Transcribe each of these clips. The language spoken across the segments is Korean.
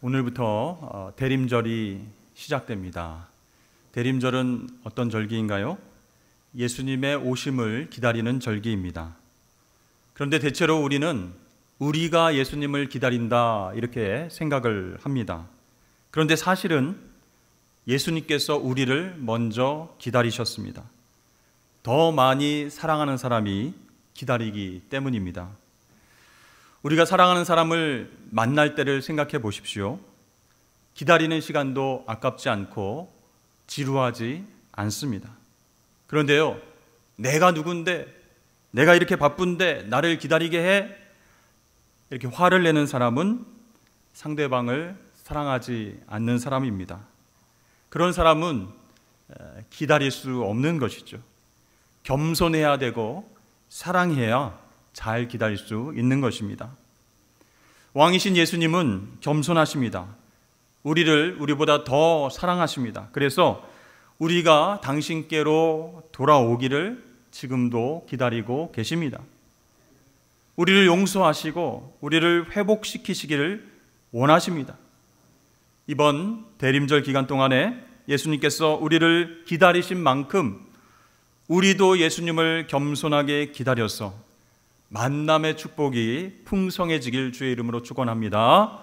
오늘부터 대림절이 시작됩니다. 대림절은 어떤 절기인가요? 예수님의 오심을 기다리는 절기입니다. 그런데 대체로 우리는 우리가 예수님을 기다린다 이렇게 생각을 합니다. 그런데 사실은 예수님께서 우리를 먼저 기다리셨습니다. 더 많이 사랑하는 사람이 기다리기 때문입니다. 우리가 사랑하는 사람을 만날 때를 생각해 보십시오. 기다리는 시간도 아깝지 않고 지루하지 않습니다. 그런데요, 내가 누군데, 내가 이렇게 바쁜데 나를 기다리게 해? 이렇게 화를 내는 사람은 상대방을 사랑하지 않는 사람입니다. 그런 사람은 기다릴 수 없는 것이죠. 겸손해야 되고 사랑해야 잘 기다릴 수 있는 것입니다. 왕이신 예수님은 겸손하십니다. 우리보다 더 사랑하십니다. 그래서 우리가 당신께로 돌아오기를 지금도 기다리고 계십니다. 우리를 용서하시고 우리를 회복시키시기를 원하십니다. 이번 대림절 기간 동안에 예수님께서 우리를 기다리신 만큼 우리도 예수님을 겸손하게 기다려서 만남의 축복이 풍성해지길 주의 이름으로 축원합니다.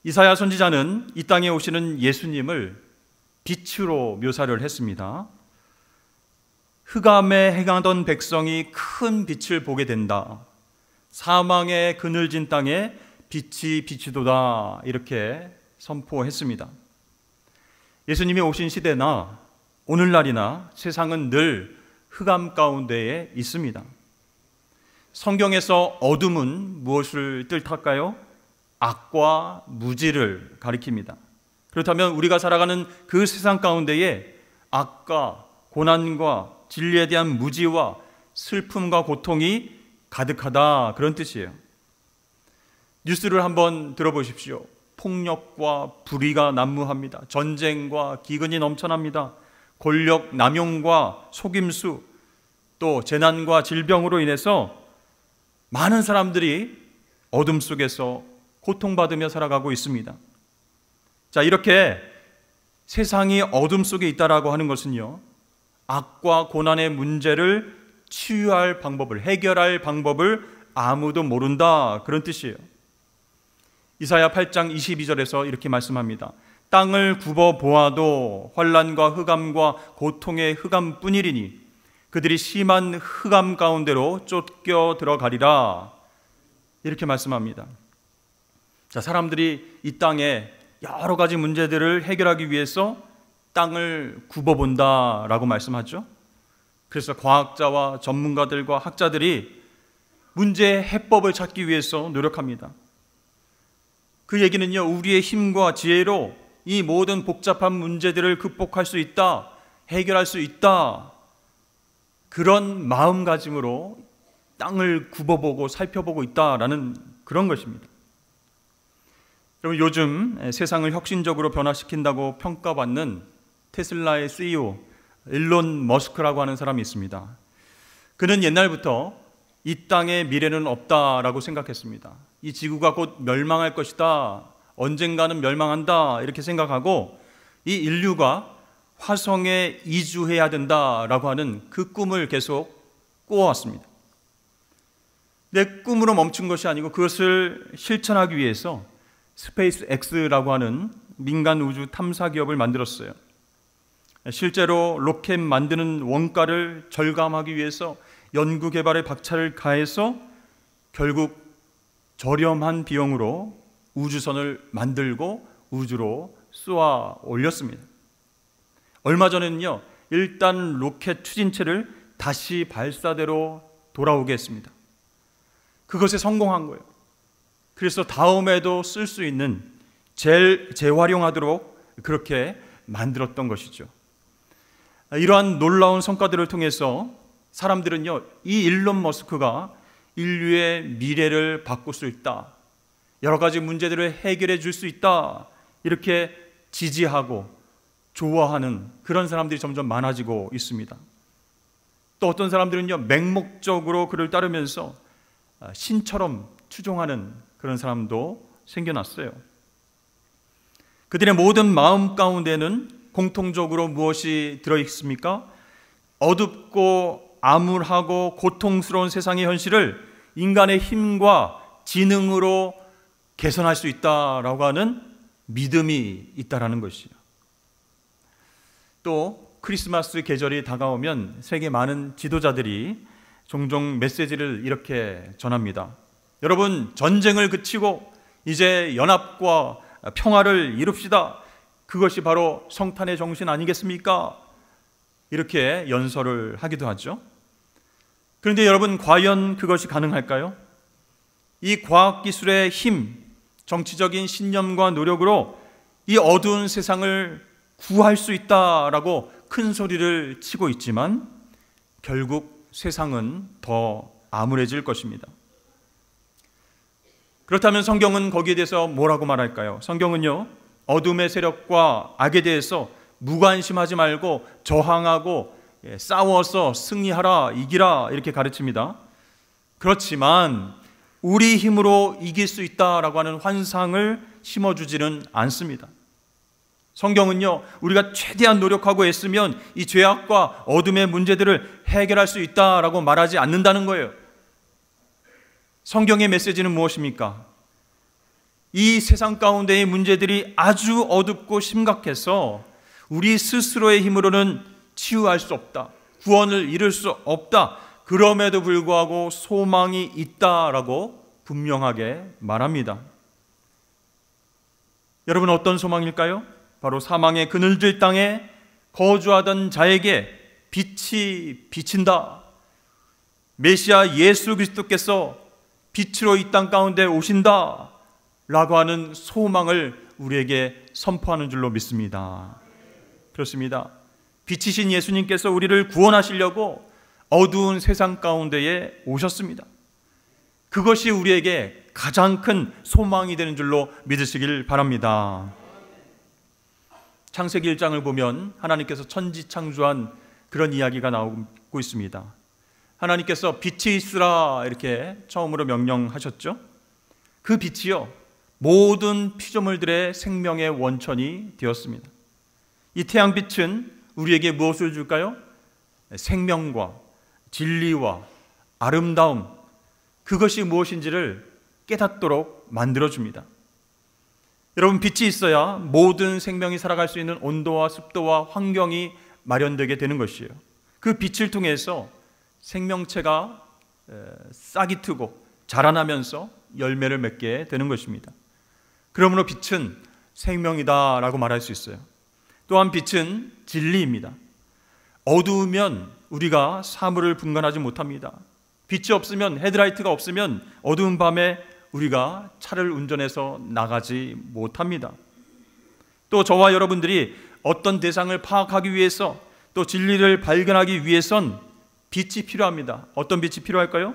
이사야 선지자는 이 땅에 오시는 예수님을 빛으로 묘사를 했습니다. 흑암에 행하던 백성이 큰 빛을 보게 된다. 사망의 그늘진 땅에 빛이 비치도다. 이렇게 선포했습니다. 예수님이 오신 시대나 오늘날이나 세상은 늘 흑암 가운데에 있습니다. 성경에서 어둠은 무엇을 뜻할까요? 악과 무지를 가리킵니다. 그렇다면 우리가 살아가는 그 세상 가운데에 악과 고난과 진리에 대한 무지와 슬픔과 고통이 가득하다, 그런 뜻이에요. 뉴스를 한번 들어보십시오. 폭력과 불의가 난무합니다. 전쟁과 기근이 넘쳐납니다. 권력 남용과 속임수, 또 재난과 질병으로 인해서 많은 사람들이 어둠 속에서 고통받으며 살아가고 있습니다. 자, 이렇게 세상이 어둠 속에 있다라고 하는 것은요, 악과 고난의 문제를 치유할 방법을, 해결할 방법을 아무도 모른다, 그런 뜻이에요. 이사야 8장 22절에서 이렇게 말씀합니다. 땅을 굽어 보아도 환난과 흑암과 고통의 흑암뿐이리니 그들이 심한 흑암 가운데로 쫓겨 들어가리라, 이렇게 말씀합니다. 자, 사람들이 이 땅에 여러 가지 문제들을 해결하기 위해서 땅을 굽어본다라고 말씀하죠. 그래서 과학자와 전문가들과 학자들이 문제의 해법을 찾기 위해서 노력합니다. 그 얘기는요, 우리의 힘과 지혜로 이 모든 복잡한 문제들을 극복할 수 있다, 해결할 수 있다, 그런 마음가짐으로 땅을 굽어보고 살펴보고 있다라는 그런 것입니다. 여러분, 요즘 세상을 혁신적으로 변화시킨다고 평가받는 테슬라의 CEO 일론 머스크라고 하는 사람이 있습니다. 그는 옛날부터 이 땅의 미래는 없다라고 생각했습니다. 이 지구가 곧 멸망할 것이다, 언젠가는 멸망한다, 이렇게 생각하고 이 인류가 화성에 이주해야 된다라고 하는 그 꿈을 계속 꾸어왔습니다. 내 꿈으로 멈춘 것이 아니고 그것을 실천하기 위해서 스페이스 X라고 하는 민간 우주 탐사 기업을 만들었어요. 실제로 로켓 만드는 원가를 절감하기 위해서 연구 개발에 박차를 가해서 결국 저렴한 비용으로 우주선을 만들고 우주로 쏘아 올렸습니다. 얼마 전에는요, 일단 로켓 추진체를 다시 발사대로 돌아오게 했습니다. 그것에 성공한 거예요. 그래서 다음에도 쓸 수 있는 재활용하도록 그렇게 만들었던 것이죠. 이러한 놀라운 성과들을 통해서 사람들은요, 이 일론 머스크가 인류의 미래를 바꿀 수 있다, 여러 가지 문제들을 해결해 줄 수 있다, 이렇게 지지하고 좋아하는 그런 사람들이 점점 많아지고 있습니다. 또 어떤 사람들은요, 맹목적으로 그를 따르면서 신처럼 추종하는 그런 사람도 생겨났어요. 그들의 모든 마음 가운데는 공통적으로 무엇이 들어있습니까? 어둡고 암울하고 고통스러운 세상의 현실을 인간의 힘과 지능으로 개선할 수 있다라고 하는 믿음이 있다라는 것이요. 또 크리스마스 계절이 다가오면 세계 많은 지도자들이 종종 메시지를 이렇게 전합니다. 여러분, 전쟁을 그치고 이제 연합과 평화를 이룹시다. 그것이 바로 성탄의 정신 아니겠습니까? 이렇게 연설을 하기도 하죠. 그런데 여러분, 과연 그것이 가능할까요? 이 과학기술의 힘, 정치적인 신념과 노력으로 이 어두운 세상을 구할 수 있다라고 큰 소리를 치고 있지만 결국 세상은 더 암울해질 것입니다. 그렇다면 성경은 거기에 대해서 뭐라고 말할까요? 성경은요, 어둠의 세력과 악에 대해서 무관심하지 말고 저항하고 싸워서 승리하라, 이기라 이렇게 가르칩니다. 그렇지만 우리 힘으로 이길 수 있다라고 하는 환상을 심어주지는 않습니다. 성경은요, 우리가 최대한 노력하고 애쓰면 이 죄악과 어둠의 문제들을 해결할 수 있다라고 말하지 않는다는 거예요. 성경의 메시지는 무엇입니까? 이 세상 가운데의 문제들이 아주 어둡고 심각해서 우리 스스로의 힘으로는 치유할 수 없다, 구원을 이룰 수 없다, 그럼에도 불구하고 소망이 있다라고 분명하게 말합니다. 여러분, 어떤 소망일까요? 바로 사망의 그늘질 땅에 거주하던 자에게 빛이 비친다. 메시아 예수 그리스도께서 빛으로 이 땅 가운데 오신다 라고 하는 소망을 우리에게 선포하는 줄로 믿습니다. 그렇습니다. 빛이신 예수님께서 우리를 구원하시려고 어두운 세상 가운데에 오셨습니다. 그것이 우리에게 가장 큰 소망이 되는 줄로 믿으시길 바랍니다. 창세기 1장을 보면 하나님께서 천지 창조한 그런 이야기가 나오고 있습니다. 하나님께서 빛이 있으라 이렇게 처음으로 명령하셨죠. 그 빛이요, 모든 피조물들의 생명의 원천이 되었습니다. 이 태양빛은 우리에게 무엇을 줄까요? 생명과 진리와 아름다움, 그것이 무엇인지를 깨닫도록 만들어줍니다. 여러분, 빛이 있어야 모든 생명이 살아갈 수 있는 온도와 습도와 환경이 마련되게 되는 것이에요. 그 빛을 통해서 생명체가 싹이 트고 자라나면서 열매를 맺게 되는 것입니다. 그러므로 빛은 생명이다라고 말할 수 있어요. 또한 빛은 진리입니다. 어두우면 우리가 사물을 분간하지 못합니다. 빛이 없으면, 헤드라이트가 없으면 어두운 밤에 우리가 차를 운전해서 나가지 못합니다. 또 저와 여러분들이 어떤 대상을 파악하기 위해서, 또 진리를 발견하기 위해선 빛이 필요합니다. 어떤 빛이 필요할까요?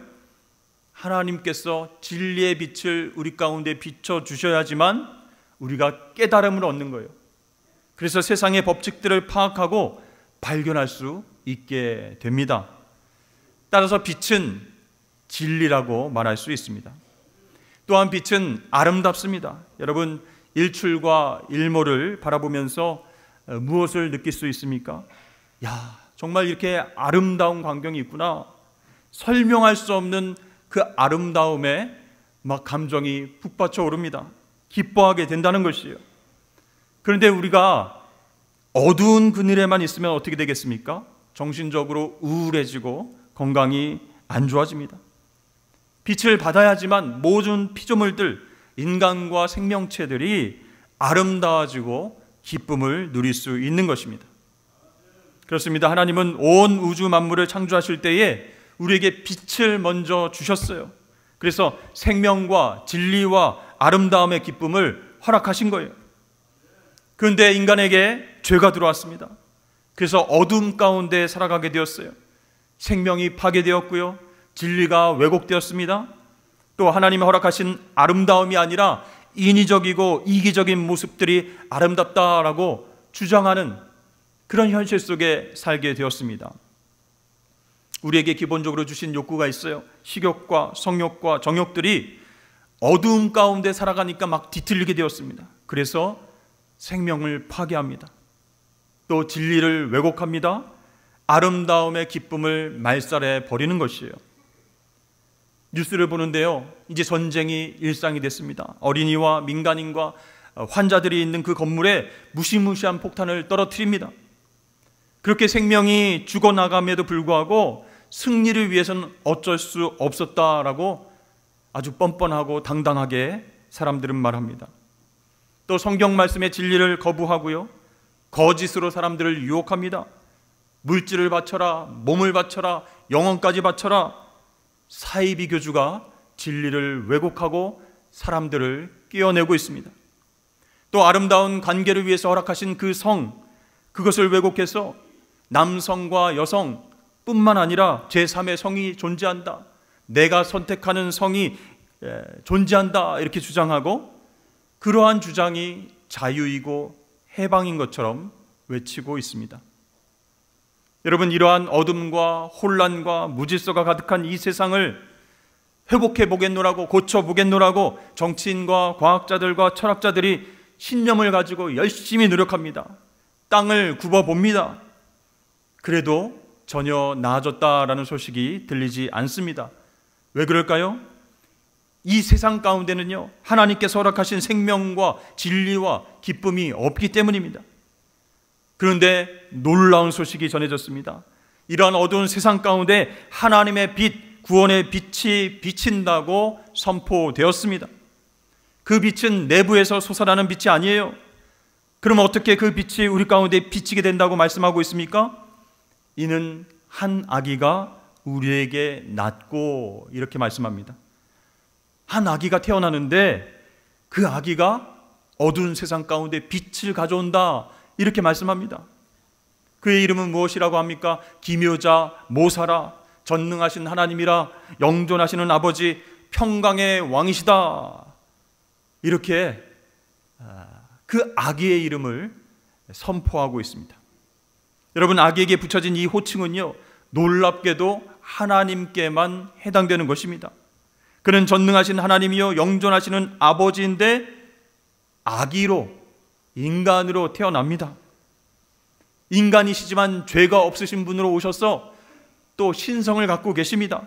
하나님께서 진리의 빛을 우리 가운데 비춰주셔야지만 우리가 깨달음을 얻는 거예요. 그래서 세상의 법칙들을 파악하고 발견할 수 있게 됩니다. 따라서 빛은 진리라고 말할 수 있습니다. 또한 빛은 아름답습니다. 여러분, 일출과 일몰을 바라보면서 무엇을 느낄 수 있습니까? 야, 정말 이렇게 아름다운 광경이 있구나. 설명할 수 없는 그 아름다움에 막 감정이 북받쳐 오릅니다. 기뻐하게 된다는 것이에요. 그런데 우리가 어두운 그늘에만 있으면 어떻게 되겠습니까? 정신적으로 우울해지고 건강이 안 좋아집니다. 빛을 받아야지만 모든 피조물들, 인간과 생명체들이 아름다워지고 기쁨을 누릴 수 있는 것입니다. 그렇습니다. 하나님은 온 우주 만물을 창조하실 때에 우리에게 빛을 먼저 주셨어요. 그래서 생명과 진리와 아름다움의 기쁨을 허락하신 거예요. 그런데 인간에게 죄가 들어왔습니다. 그래서 어둠 가운데 살아가게 되었어요. 생명이 파괴되었고요, 진리가 왜곡되었습니다. 또 하나님이 허락하신 아름다움이 아니라 인위적이고 이기적인 모습들이 아름답다라고 주장하는 그런 현실 속에 살게 되었습니다. 우리에게 기본적으로 주신 욕구가 있어요. 식욕과 성욕과 정욕들이 어두움 가운데 살아가니까 막 뒤틀리게 되었습니다. 그래서 생명을 파괴합니다. 또 진리를 왜곡합니다. 아름다움의 기쁨을 말살해 버리는 것이에요. 뉴스를 보는데요, 이제 전쟁이 일상이 됐습니다. 어린이와 민간인과 환자들이 있는 그 건물에 무시무시한 폭탄을 떨어뜨립니다. 그렇게 생명이 죽어나감에도 불구하고 승리를 위해서는 어쩔 수 없었다라고 아주 뻔뻔하고 당당하게 사람들은 말합니다. 또 성경 말씀의 진리를 거부하고요, 거짓으로 사람들을 유혹합니다. 물질을 바쳐라, 몸을 바쳐라, 영혼까지 바쳐라. 사이비 교주가 진리를 왜곡하고 사람들을 끼워내고 있습니다. 또 아름다운 관계를 위해서 허락하신 그 성, 그것을 왜곡해서 남성과 여성 뿐만 아니라 제3의 성이 존재한다, 내가 선택하는 성이 존재한다, 이렇게 주장하고 그러한 주장이 자유이고 해방인 것처럼 외치고 있습니다. 여러분, 이러한 어둠과 혼란과 무질서가 가득한 이 세상을 회복해 보겠노라고, 고쳐 보겠노라고 정치인과 과학자들과 철학자들이 신념을 가지고 열심히 노력합니다. 땅을 굽어봅니다. 그래도 전혀 나아졌다라는 소식이 들리지 않습니다. 왜 그럴까요? 이 세상 가운데는요, 하나님께서 허락하신 생명과 진리와 기쁨이 없기 때문입니다. 그런데 놀라운 소식이 전해졌습니다. 이러한 어두운 세상 가운데 하나님의 빛, 구원의 빛이 비친다고 선포되었습니다. 그 빛은 내부에서 솟아나는 빛이 아니에요. 그럼 어떻게 그 빛이 우리 가운데 비치게 된다고 말씀하고 있습니까? 이는 한 아기가 우리에게 낳고, 이렇게 말씀합니다. 한 아기가 태어나는데 그 아기가 어두운 세상 가운데 빛을 가져온다, 이렇게 말씀합니다. 그의 이름은 무엇이라고 합니까? 기묘자, 모사라, 전능하신 하나님이라, 영존하시는 아버지, 평강의 왕이시다. 이렇게 그 아기의 이름을 선포하고 있습니다. 여러분, 아기에게 붙여진 이 호칭은요, 놀랍게도 하나님께만 해당되는 것입니다. 그는 전능하신 하나님이요 영존하시는 아버지인데 아기로, 인간으로 태어납니다. 인간이시지만 죄가 없으신 분으로 오셔서 또 신성을 갖고 계십니다.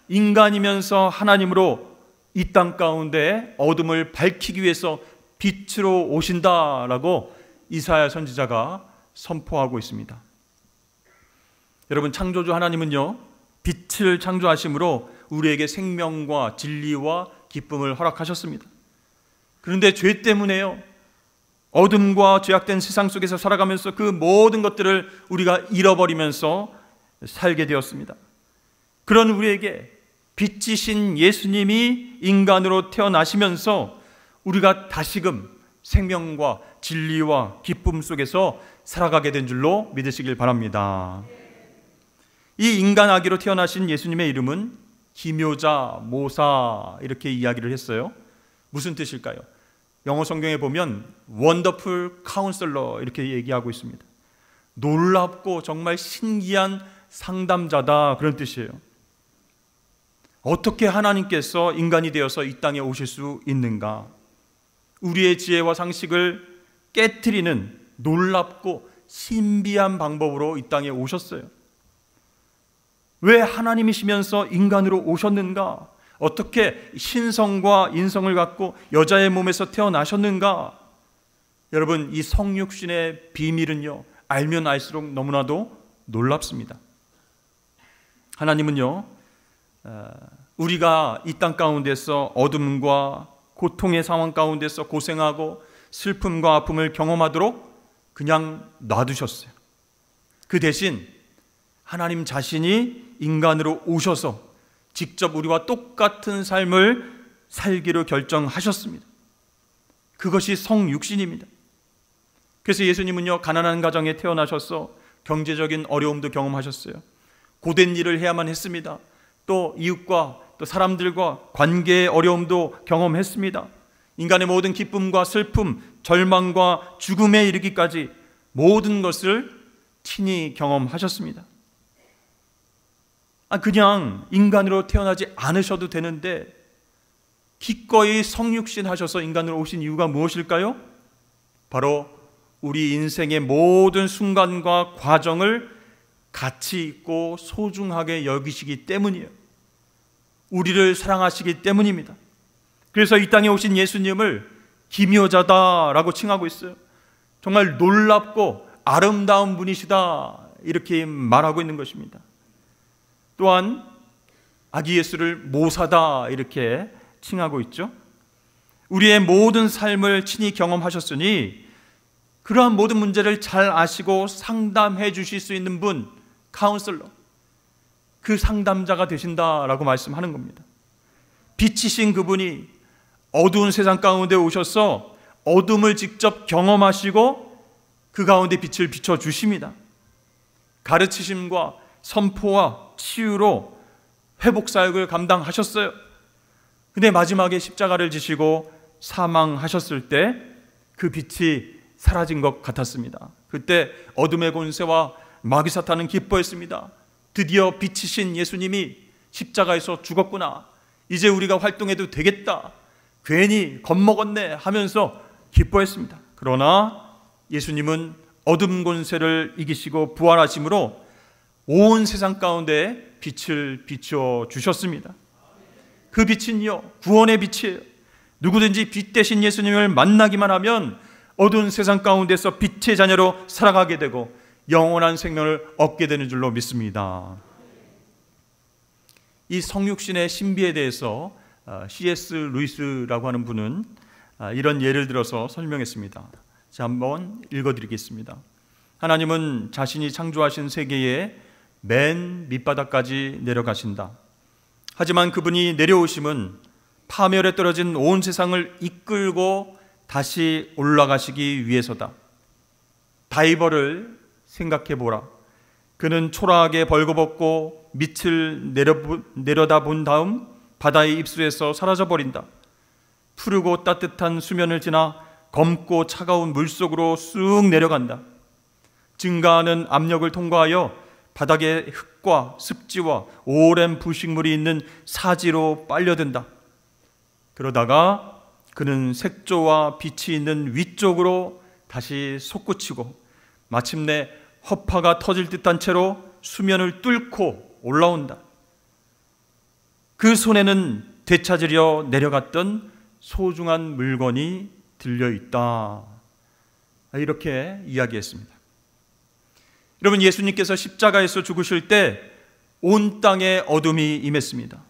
인간이면서 하나님으로 이 땅 가운데 어둠을 밝히기 위해서 빛으로 오신다라고 이사야 선지자가 선포하고 있습니다. 여러분, 창조주 하나님은요, 빛을 창조하심으로 우리에게 생명과 진리와 기쁨을 허락하셨습니다. 그런데 죄 때문에요, 어둠과 죄악된 세상 속에서 살아가면서 그 모든 것들을 우리가 잃어버리면서 살게 되었습니다. 그런 우리에게 빛이신 예수님이 인간으로 태어나시면서 우리가 다시금 생명과 진리와 기쁨 속에서 살아가게 된 줄로 믿으시길 바랍니다. 이 인간 아기로 태어나신 예수님의 이름은 기묘자, 모사, 이렇게 이야기를 했어요. 무슨 뜻일까요? 영어 성경에 보면 원더풀 카운슬러, 이렇게 얘기하고 있습니다. 놀랍고 정말 신기한 상담자다, 그런 뜻이에요. 어떻게 하나님께서 인간이 되어서 이 땅에 오실 수 있는가? 우리의 지혜와 상식을 깨트리는 놀랍고 신비한 방법으로 이 땅에 오셨어요. 왜 하나님이시면서 인간으로 오셨는가? 어떻게 신성과 인성을 갖고 여자의 몸에서 태어나셨는가? 여러분, 이 성육신의 비밀은요, 알면 알수록 너무나도 놀랍습니다. 하나님은요, 우리가 이 땅 가운데서 어둠과 고통의 상황 가운데서 고생하고 슬픔과 아픔을 경험하도록 그냥 놔두셨어요. 그 대신 하나님 자신이 인간으로 오셔서 직접 우리와 똑같은 삶을 살기로 결정하셨습니다. 그것이 성육신입니다. 그래서 예수님은요, 가난한 가정에 태어나셔서 경제적인 어려움도 경험하셨어요. 고된 일을 해야만 했습니다. 또 이웃과 또 사람들과 관계의 어려움도 경험했습니다. 인간의 모든 기쁨과 슬픔, 절망과 죽음에 이르기까지 모든 것을 친히 경험하셨습니다. 그냥 인간으로 태어나지 않으셔도 되는데 기꺼이 성육신 하셔서 인간으로 오신 이유가 무엇일까요? 바로 우리 인생의 모든 순간과 과정을 가치 있고 소중하게 여기시기 때문이에요. 우리를 사랑하시기 때문입니다. 그래서 이 땅에 오신 예수님을 기묘자다라고 칭하고 있어요. 정말 놀랍고 아름다운 분이시다, 이렇게 말하고 있는 것입니다. 또한 아기 예수를 모사다, 이렇게 칭하고 있죠. 우리의 모든 삶을 친히 경험하셨으니 그러한 모든 문제를 잘 아시고 상담해 주실 수 있는 분, 카운슬러, 그 상담자가 되신다라고 말씀하는 겁니다. 빛이신 그분이 어두운 세상 가운데 오셔서 어둠을 직접 경험하시고 그 가운데 빛을 비춰주십니다. 가르치심과 선포와 치유로 회복사역을 감당하셨어요. 근데 마지막에 십자가를 지시고 사망하셨을 때 그 빛이 사라진 것 같았습니다. 그때 어둠의 권세와 마귀 사탄은 기뻐했습니다. 드디어 빛이신 예수님이 십자가에서 죽었구나, 이제 우리가 활동해도 되겠다, 괜히 겁먹었네 하면서 기뻐했습니다. 그러나 예수님은 어둠 권세를 이기시고 부활하심으로 온 세상 가운데 빛을 비춰 주셨습니다. 그 빛은요, 구원의 빛이에요. 누구든지 빛 대신 예수님을 만나기만 하면 어두운 세상 가운데서 빛의 자녀로 살아가게 되고 영원한 생명을 얻게 되는 줄로 믿습니다. 이 성육신의 신비에 대해서 C.S. 루이스라고 하는 분은 이런 예를 들어서 설명했습니다. 자, 한번 읽어드리겠습니다. 하나님은 자신이 창조하신 세계의 맨 밑바닥까지 내려가신다. 하지만 그분이 내려오심은 파멸에 떨어진 온 세상을 이끌고 다시 올라가시기 위해서다. 다이버를 생각해보라. 그는 초라하게 벌거벗고 밑을 내려다본 다음 바다의 입술에서 사라져버린다. 푸르고 따뜻한 수면을 지나 검고 차가운 물속으로 쑥 내려간다. 증가하는 압력을 통과하여 바닥에 흙과 습지와 오랜 부식물이 있는 사지로 빨려든다. 그러다가 그는 색조와 빛이 있는 위쪽으로 다시 솟구치고 마침내 허파가 터질 듯한 채로 수면을 뚫고 올라온다. 그 손에는 되찾으려 내려갔던 소중한 물건이 들려있다. 이렇게 이야기했습니다. 여러분, 예수님께서 십자가에서 죽으실 때 온 땅에 어둠이 임했습니다.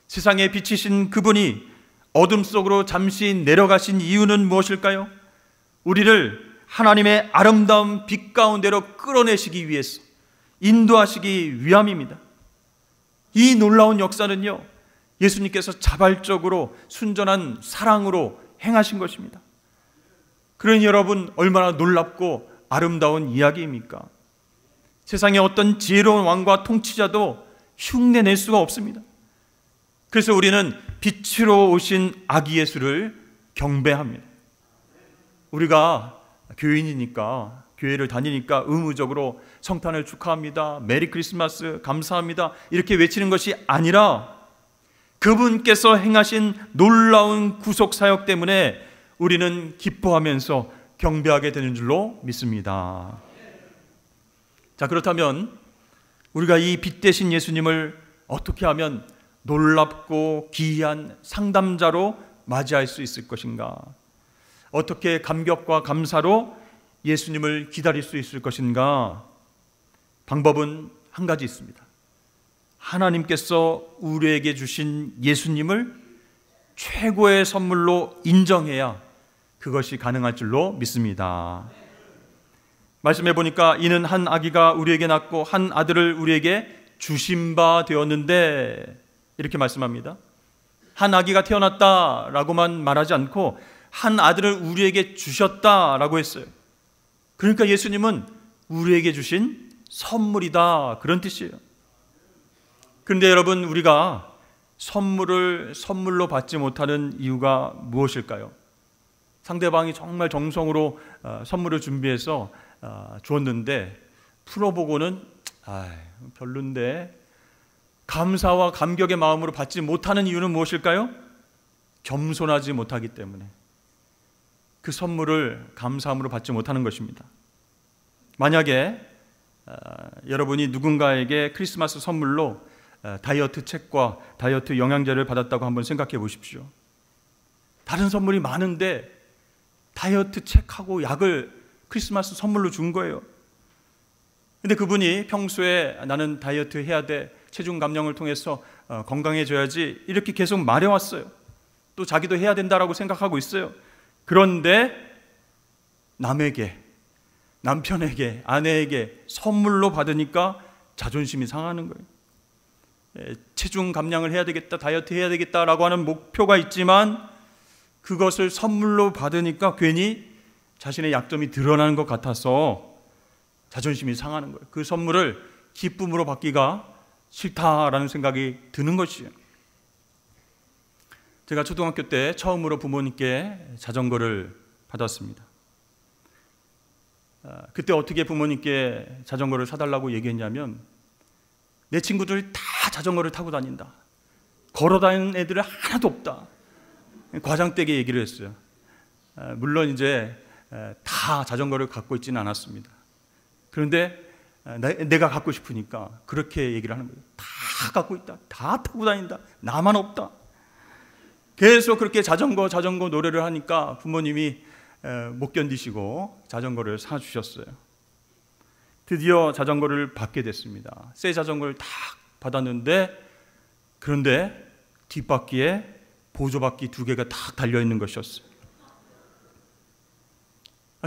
세상에 비치신 그분이 어둠 속으로 잠시 내려가신 이유는 무엇일까요? 우리를 하나님의 아름다운 빛 가운데로 끌어내시기 위해서, 인도하시기 위함입니다. 이 놀라운 역사는요, 예수님께서 자발적으로 순전한 사랑으로 행하신 것입니다. 그러니 여러분, 얼마나 놀랍고 아름다운 이야기입니까? 세상에 어떤 지혜로운 왕과 통치자도 흉내낼 수가 없습니다. 그래서 우리는 빛으로 오신 아기 예수를 경배합니다. 우리가 교인이니까, 교회를 다니니까 의무적으로 성탄을 축하합니다, 메리 크리스마스 감사합니다, 이렇게 외치는 것이 아니라 그분께서 행하신 놀라운 구속 사역 때문에 우리는 기뻐하면서 경배하게 되는 줄로 믿습니다. 자, 그렇다면 우리가 이 빛 대신 예수님을 어떻게 하면 놀랍고 기이한 상담자로 맞이할 수 있을 것인가? 어떻게 감격과 감사로 예수님을 기다릴 수 있을 것인가? 방법은 한 가지 있습니다. 하나님께서 우리에게 주신 예수님을 최고의 선물로 인정해야 그것이 가능할 줄로 믿습니다. 말씀해 보니까 이는 한 아기가 우리에게 낳고 한 아들을 우리에게 주신 바 되었는데, 이렇게 말씀합니다. 한 아기가 태어났다라고만 말하지 않고 한 아들을 우리에게 주셨다라고 했어요. 그러니까 예수님은 우리에게 주신 선물이다, 그런 뜻이에요. 그런데 여러분, 우리가 선물을 선물로 받지 못하는 이유가 무엇일까요? 상대방이 정말 정성으로 선물을 준비해서 주었는데 풀어보고는 별론데, 감사와 감격의 마음으로 받지 못하는 이유는 무엇일까요? 겸손하지 못하기 때문에 그 선물을 감사함으로 받지 못하는 것입니다. 만약에 여러분이 누군가에게 크리스마스 선물로 다이어트 책과 다이어트 영양제를 받았다고 한번 생각해 보십시오. 다른 선물이 많은데 다이어트 책하고 약을 크리스마스 선물로 준 거예요. 근데 그분이 평소에 나는 다이어트 해야 돼, 체중 감량을 통해서 건강해져야지 이렇게 계속 말해왔어요. 또 자기도 해야 된다라고 생각하고 있어요. 그런데 남에게, 남편에게, 아내에게 선물로 받으니까 자존심이 상하는 거예요. 체중 감량을 해야 되겠다, 다이어트 해야 되겠다라고 하는 목표가 있지만 그것을 선물로 받으니까 괜히 자신의 약점이 드러나는 것 같아서 자존심이 상하는 거예요. 그 선물을 기쁨으로 받기가 싫다라는 생각이 드는 것이에요. 제가 초등학교 때 처음으로 부모님께 자전거를 받았습니다. 그때 어떻게 부모님께 자전거를 사달라고 얘기했냐면, 내 친구들 다 자전거를 타고 다닌다, 걸어 다니는 애들은 하나도 없다, 과장되게 얘기를 했어요. 물론 이제 다 자전거를 갖고 있지는 않았습니다. 그런데 내가 갖고 싶으니까 그렇게 얘기를 하는 거예요. 다 갖고 있다, 다 타고 다닌다, 나만 없다. 계속 그렇게 자전거 노래를 하니까 부모님이 못 견디시고 자전거를 사주셨어요. 드디어 자전거를 받게 됐습니다. 새 자전거를 딱 받았는데, 그런데 뒷바퀴에 보조바퀴 2개가 딱 달려있는 것이었어요.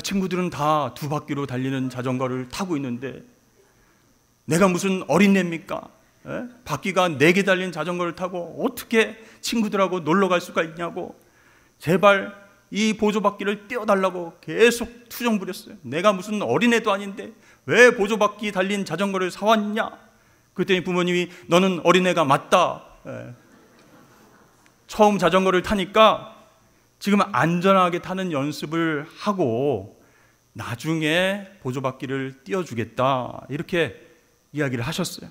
친구들은 다 2바퀴로 달리는 자전거를 타고 있는데 내가 무슨 어린애입니까? 바퀴가 4개 달린 자전거를 타고 어떻게 친구들하고 놀러 갈 수가 있냐고 제발 이 보조바퀴를 떼어달라고 계속 투정 부렸어요. 내가 무슨 어린애도 아닌데 왜 보조바퀴 달린 자전거를 사왔냐? 그랬더니 부모님이 너는 어린애가 맞다. 처음 자전거를 타니까 지금 안전하게 타는 연습을 하고 나중에 보조바퀴를 띄워주겠다, 이렇게 이야기를 하셨어요.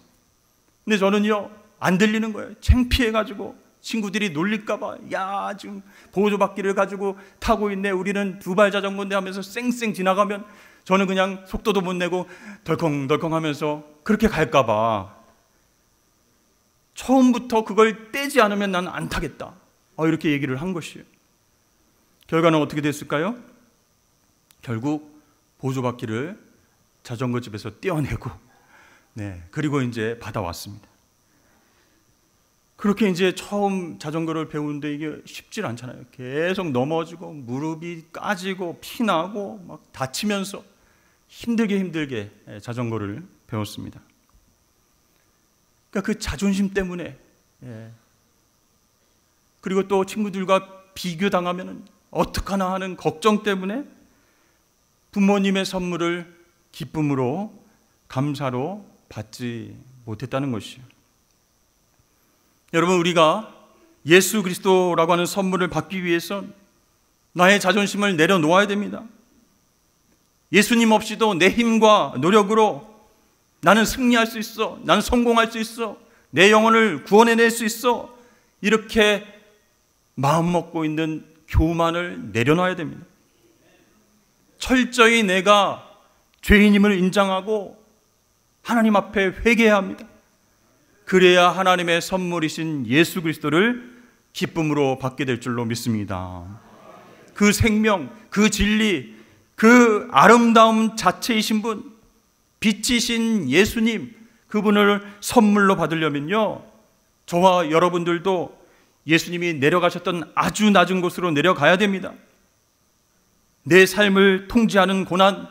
근데 저는요, 안 들리는 거예요. 창피해가지고 친구들이 놀릴까봐, 야 지금 보조바퀴를 가지고 타고 있네, 우리는 2발 자전거인데 하면서 쌩쌩 지나가면 저는 그냥 속도도 못 내고 덜컹덜컹 하면서 그렇게 갈까봐 처음부터 그걸 떼지 않으면 난 안 타겠다, 이렇게 얘기를 한 것이에요. 결과는 어떻게 됐을까요? 결국 보조바퀴를 자전거 집에서 떼어내고, 그리고 이제 받아왔습니다. 그렇게 이제 처음 자전거를 배우는데 이게 쉽지 않잖아요. 계속 넘어지고 무릎이 까지고 피나고 막 다치면서 힘들게 자전거를 배웠습니다. 그러니까 그 자존심 때문에, 그리고 또 친구들과 비교당하면 어떡하나 하는 걱정 때문에 부모님의 선물을 기쁨으로, 감사로 받지 못했다는 것이에요. 여러분, 우리가 예수 그리스도라고 하는 선물을 받기 위해서 나의 자존심을 내려놓아야 됩니다. 예수님 없이도 내 힘과 노력으로 나는 승리할 수 있어, 나는 성공할 수 있어, 내 영혼을 구원해낼 수 있어, 이렇게 마음 먹고 있는 교만을 내려놔야 됩니다. 철저히 내가 죄인임을 인정하고 하나님 앞에 회개해야 합니다. 그래야 하나님의 선물이신 예수 그리스도를 기쁨으로 받게 될 줄로 믿습니다. 그 생명, 그 진리, 그 아름다움 자체이신 분, 빛이신 예수님, 그분을 선물로 받으려면요, 저와 여러분들도 예수님이 내려가셨던 아주 낮은 곳으로 내려가야 됩니다. 내 삶을 통제하는 고난,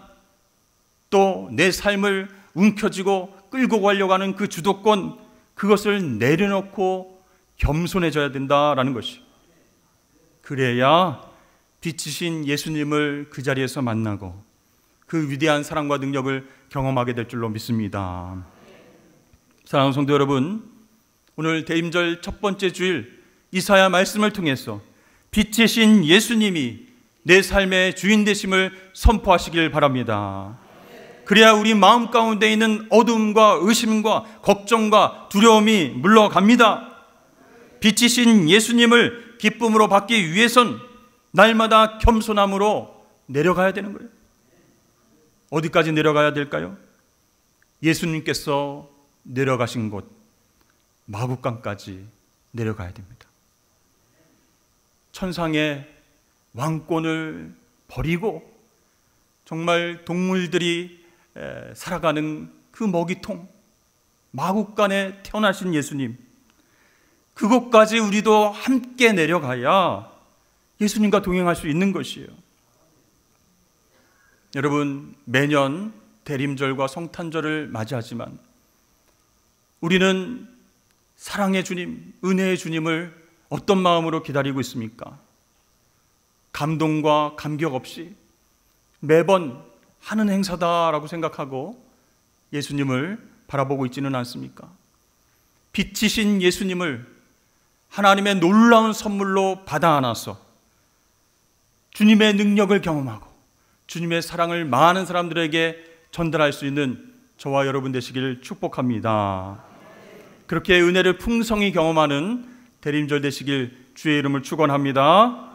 또 내 삶을 움켜쥐고 끌고 가려고 하는 그 주도권, 그것을 내려놓고 겸손해져야 된다라는 것이. 그래야 빛이신 예수님을 그 자리에서 만나고 그 위대한 사랑과 능력을 경험하게 될 줄로 믿습니다. 사랑하는 성도 여러분, 오늘 대임절 첫 번째 주일 이사야 말씀을 통해서 빛이신 예수님이 내 삶의 주인 되심을 선포하시길 바랍니다. 그래야 우리 마음 가운데 있는 어둠과 의심과 걱정과 두려움이 물러갑니다. 빛이신 예수님을 기쁨으로 받기 위해선 날마다 겸손함으로 내려가야 되는 거예요. 어디까지 내려가야 될까요? 예수님께서 내려가신 곳 마구간까지 내려가야 됩니다. 천상의 왕권을 버리고 정말 동물들이 살아가는 그 먹이통 마구간에 태어나신 예수님, 그곳까지 우리도 함께 내려가야 예수님과 동행할 수 있는 것이에요. 여러분, 매년 대림절과 성탄절을 맞이하지만 우리는 사랑의 주님, 은혜의 주님을 어떤 마음으로 기다리고 있습니까? 감동과 감격 없이 매번 하는 행사다라고 생각하고 예수님을 바라보고 있지는 않습니까? 빛이신 예수님을 하나님의 놀라운 선물로 받아 안아서 주님의 능력을 경험하고 주님의 사랑을 많은 사람들에게 전달할 수 있는 저와 여러분 되시길 축복합니다. 그렇게 은혜를 풍성히 경험하는 대림절 되시길 주의 이름을 축원합니다.